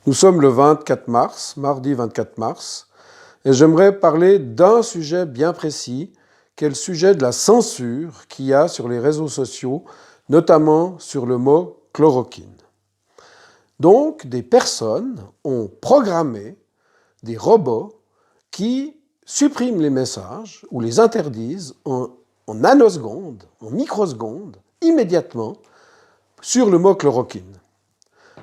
Nous sommes le 24 mars, mardi 24 mars, et j'aimerais parler d'un sujet bien précis, qui est le sujet de la censure qu'il y a sur les réseaux sociaux, notamment sur le mot chloroquine. Donc, des personnes ont programmé des robots qui suppriment les messages ou les interdisent en nanosecondes, en microsecondes, immédiatement, sur le mot chloroquine.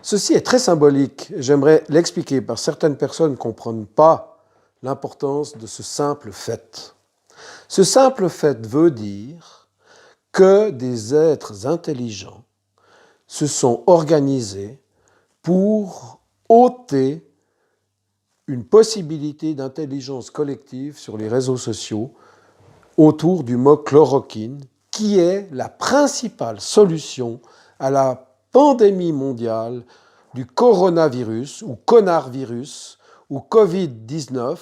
Ceci est très symbolique, et j'aimerais l'expliquer, parce que certaines personnes ne comprennent pas l'importance de ce simple fait. Ce simple fait veut dire que des êtres intelligents se sont organisés pour ôter une possibilité d'intelligence collective sur les réseaux sociaux autour du mot chloroquine, qui est la principale solution à la pandémie mondiale du coronavirus ou conarvirus ou Covid-19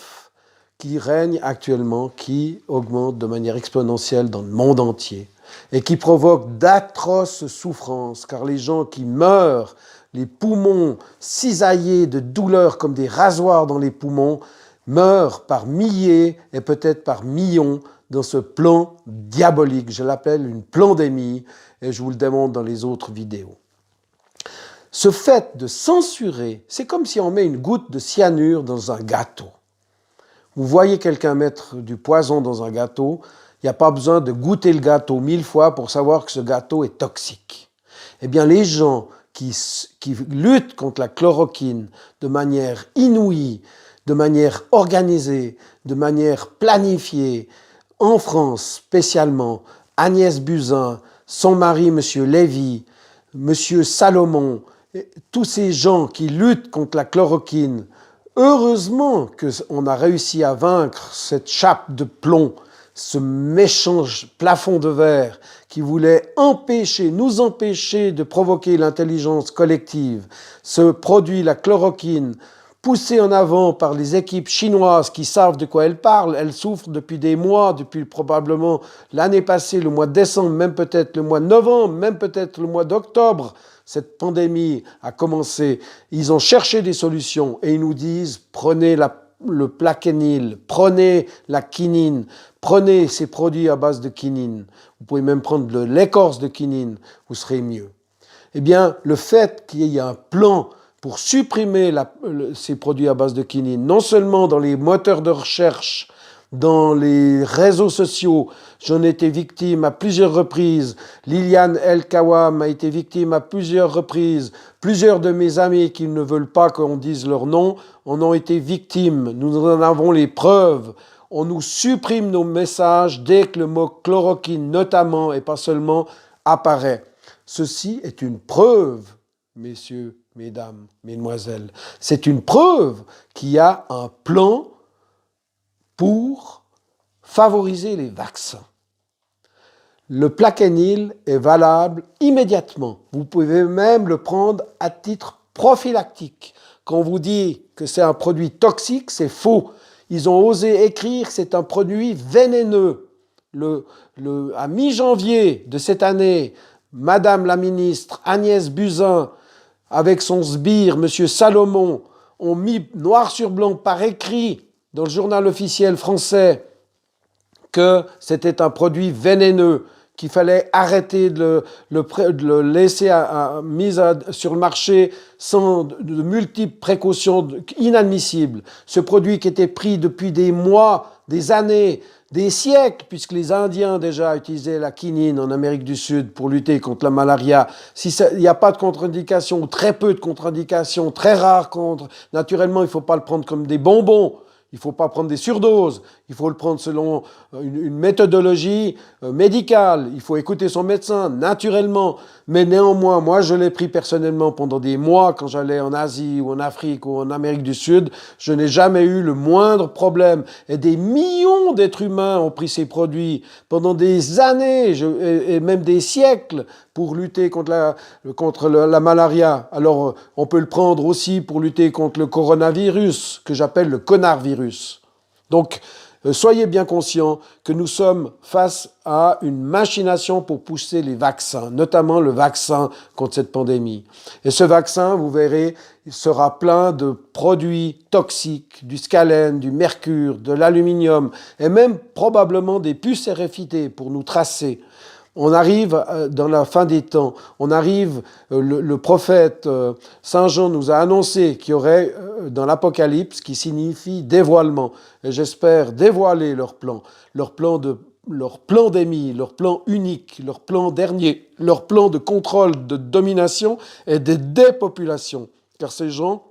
qui règne actuellement, qui augmente de manière exponentielle dans le monde entier et qui provoque d'atroces souffrances, car les gens qui meurent, les poumons cisaillés de douleur comme des rasoirs dans les poumons, meurent par milliers et peut-être par millions dans ce plan diabolique. Je l'appelle une pandémie et je vous le démontre dans les autres vidéos. Ce fait de censurer, c'est comme si on met une goutte de cyanure dans un gâteau. Vous voyez quelqu'un mettre du poison dans un gâteau, il n'y a pas besoin de goûter le gâteau 1000 fois pour savoir que ce gâteau est toxique. Eh bien, les gens qui luttent contre la chloroquine de manière inouïe, de manière organisée, de manière planifiée, en France spécialement, Agnès Buzyn, son mari M. Lévy, M. Salomon, tous ces gens qui luttent contre la chloroquine, heureusement qu'on a réussi à vaincre cette chape de plomb, ce méchant plafond de verre qui voulait nous empêcher de provoquer l'intelligence collective. Ce produit, la chloroquine, poussé en avant par les équipes chinoises qui savent de quoi elles parlent, elles souffrent depuis des mois, depuis probablement l'année passée, le mois de décembre, même peut-être le mois de novembre, même peut-être le mois d'octobre. Cette pandémie a commencé, ils ont cherché des solutions et ils nous disent prenez le plaquenil, prenez la quinine, prenez ces produits à base de quinine. Vous pouvez même prendre l'écorce de quinine, vous serez mieux. Eh bien, le fait qu'il y ait un plan pour supprimer ces produits à base de quinine, non seulement dans les moteurs de recherche, dans les réseaux sociaux, j'en ai été victime à plusieurs reprises. Liliane El Kawam a été victime à plusieurs reprises. Plusieurs de mes amis qui ne veulent pas qu'on dise leur nom en ont été victimes. Nous en avons les preuves. On nous supprime nos messages dès que le mot chloroquine, notamment et pas seulement, apparaît. Ceci est une preuve, messieurs, mesdames, mesdemoiselles. C'est une preuve qu'il y a un plan pour favoriser les vaccins. Le plaquenil est valable immédiatement. Vous pouvez même le prendre à titre prophylactique. Quand on vous dit que c'est un produit toxique, c'est faux. Ils ont osé écrire que c'est un produit vénéneux. À mi-janvier de cette année, Madame la ministre Agnès Buzyn, avec son sbire, M. Salomon, ont mis noir sur blanc par écrit dans le journal officiel français que c'était un produit vénéneux, qu'il fallait arrêter de le laisser mis sur le marché sans de multiples précautions inadmissibles. Ce produit qui était pris depuis des mois, des années, des siècles, puisque les Indiens déjà utilisaient la quinine en Amérique du Sud pour lutter contre la malaria. Il n'y a pas de contre-indication, ou très peu de contre-indications, très rares naturellement, il ne faut pas le prendre comme des bonbons. Il ne faut pas prendre des surdoses, il faut le prendre selon une méthodologie médicale, il faut écouter son médecin naturellement. Mais néanmoins, moi je l'ai pris personnellement pendant des mois quand j'allais en Asie ou en Afrique ou en Amérique du Sud. Je n'ai jamais eu le moindre problème. Et des millions d'êtres humains ont pris ces produits pendant des années et même des siècles pour lutter contre la malaria. Alors on peut le prendre aussi pour lutter contre le coronavirus, que j'appelle le conarvirus. Donc, Soyez bien conscients que nous sommes face à une machination pour pousser les vaccins, notamment le vaccin contre cette pandémie. Et ce vaccin, vous verrez, il sera plein de produits toxiques, du scalène, du mercure, de l'aluminium et même probablement des puces RFID pour nous tracer. On arrive dans la fin des temps, le prophète Saint Jean nous a annoncé qu'il y aurait dans l'Apocalypse, qui signifie dévoilement. Et j'espère dévoiler leur plan d'émis, leur plan unique, leur plan dernier, leur plan de contrôle, de domination et de dépopulation. Car ces gens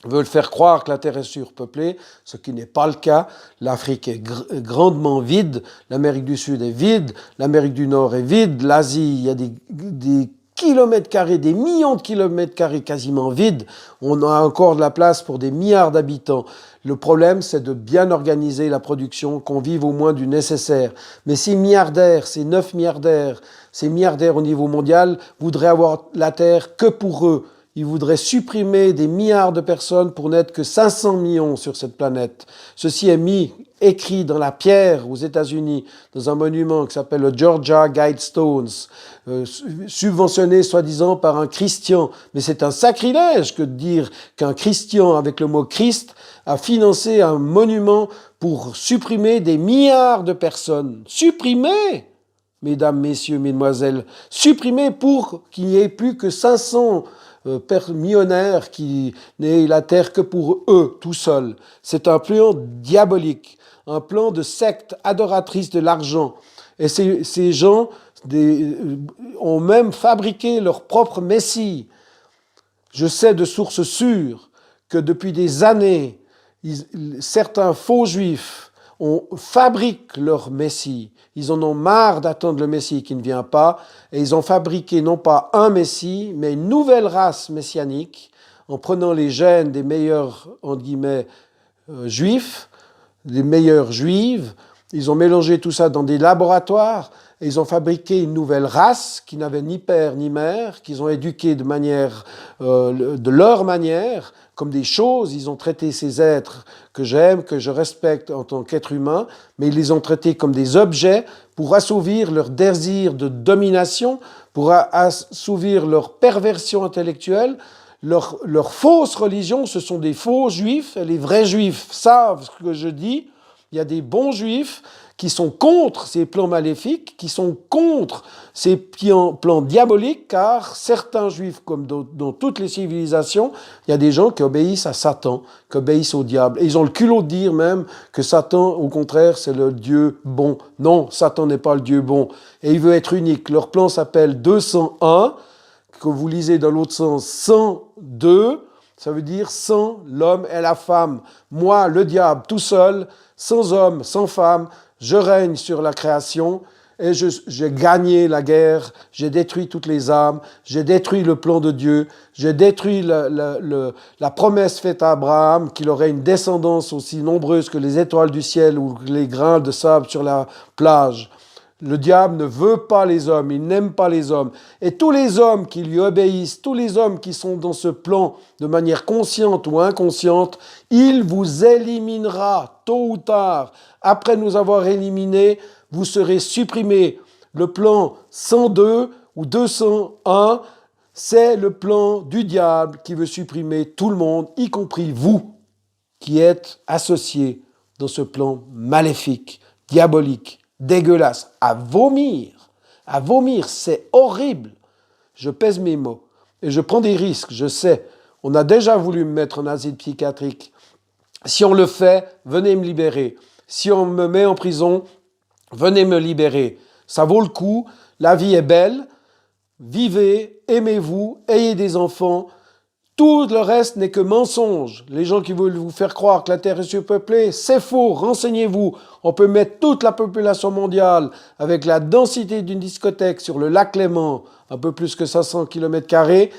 veulent faire croire que la Terre est surpeuplée, ce qui n'est pas le cas. L'Afrique est grandement vide, l'Amérique du Sud est vide, l'Amérique du Nord est vide, l'Asie, il y a des kilomètres carrés, des millions de kilomètres carrés quasiment vides. On a encore de la place pour des milliards d'habitants. Le problème, c'est de bien organiser la production, qu'on vive au moins du nécessaire. Mais ces milliardaires, ces 9 milliardaires, ces milliardaires au niveau mondial voudraient avoir la Terre que pour eux. Ils voudraient supprimer des milliards de personnes pour n'être que 500 millions sur cette planète. Ceci est écrit dans la pierre aux États-Unis, dans un monument qui s'appelle le Georgia Guidestones, subventionné soi-disant par un Christian. Mais c'est un sacrilège que de dire qu'un Christian, avec le mot Christ, a financé un monument pour supprimer des milliards de personnes. Supprimer, mesdames, messieurs, mesdemoiselles, supprimer pour qu'il n'y ait plus que 500 millionnaires qui n'aient la terre que pour eux, tout seuls. C'est un plan diabolique, un plan de secte adoratrice de l'argent. Et ces gens ont même fabriqué leur propre messie. Je sais de sources sûres que depuis des années, certains faux juifs fabriquent leur messie. Ils en ont marre d'attendre le Messie qui ne vient pas, et ils ont fabriqué non pas un Messie, mais une nouvelle race messianique, en prenant les gènes des meilleurs, entre guillemets, juifs, des meilleures juives. Ils ont mélangé tout ça dans des laboratoires, et ils ont fabriqué une nouvelle race qui n'avait ni père ni mère, qu'ils ont éduquée de leur manière, comme des choses. Ils ont traité ces êtres que j'aime, que je respecte en tant qu'être humain, mais ils les ont traités comme des objets pour assouvir leur désir de domination, pour assouvir leur perversion intellectuelle. Leur fausse religion, ce sont des faux juifs, et les vrais juifs savent ce que je dis. Il y a des bons juifs qui sont contre ces plans maléfiques, qui sont contre ces plans diaboliques, car certains juifs, comme dans toutes les civilisations, il y a des gens qui obéissent à Satan, qui obéissent au diable. Et ils ont le culot de dire même que Satan, au contraire, c'est le Dieu bon. Non, Satan n'est pas le Dieu bon. Et il veut être unique. Leur plan s'appelle 201, que vous lisez dans l'autre sens, 102, ça veut dire sans l'homme et la femme. Moi, le diable, tout seul, sans homme, sans femme, je règne sur la création et j'ai gagné la guerre, j'ai détruit toutes les âmes, j'ai détruit le plan de Dieu, j'ai détruit la promesse faite à Abraham qu'il aurait une descendance aussi nombreuse que les étoiles du ciel ou les grains de sable sur la plage. Le diable ne veut pas les hommes, il n'aime pas les hommes. Et tous les hommes qui lui obéissent, tous les hommes qui sont dans ce plan de manière consciente ou inconsciente, il vous éliminera tôt ou tard. Après nous avoir éliminés, vous serez supprimés. Le plan 102 ou 201, c'est le plan du diable qui veut supprimer tout le monde, y compris vous, qui êtes associés dans ce plan maléfique, diabolique, dégueulasse, à vomir, c'est horrible. Je pèse mes mots et je prends des risques, je sais. On a déjà voulu me mettre en asile psychiatrique. Si on le fait, venez me libérer. Si on me met en prison, venez me libérer. Ça vaut le coup, la vie est belle, vivez, aimez-vous, ayez des enfants. Tout le reste n'est que mensonge. Les gens qui veulent vous faire croire que la Terre est surpeuplée, c'est faux, renseignez-vous. On peut mettre toute la population mondiale avec la densité d'une discothèque sur le lac Léman, un peu plus que 500 km²,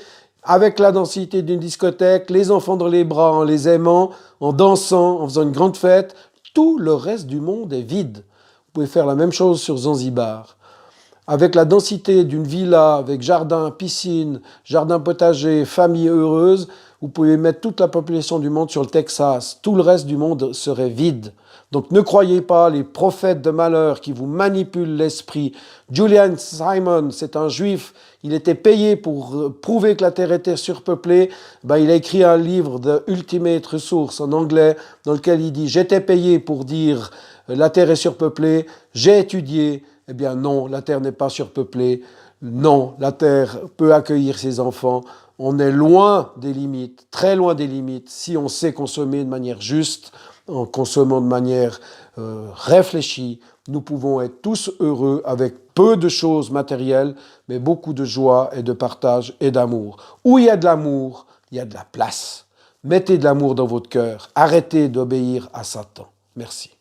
avec la densité d'une discothèque, les enfants dans les bras en les aimant, en dansant, en faisant une grande fête. Tout le reste du monde est vide. Vous pouvez faire la même chose sur Zanzibar. Avec la densité d'une villa, avec jardin, piscine, jardin potager, famille heureuse, Vous pouvez mettre toute la population du monde sur le Texas. Tout le reste du monde serait vide. Donc ne croyez pas les prophètes de malheur qui vous manipulent l'esprit. Julian Simon, c'est un juif. Il était payé pour prouver que la terre était surpeuplée. Il a écrit un livre de Ultimate Resource en anglais dans lequel il dit « J'étais payé pour dire la terre est surpeuplée. J'ai étudié. Eh bien non, la terre n'est pas surpeuplée. Non, la terre peut accueillir ses enfants. On est loin des limites, très loin des limites, si on sait consommer de manière juste, en consommant de manière réfléchie. Nous pouvons être tous heureux avec peu de choses matérielles, mais beaucoup de joie et de partage et d'amour. Où il y a de l'amour, il y a de la place. Mettez de l'amour dans votre cœur. Arrêtez d'obéir à Satan. Merci.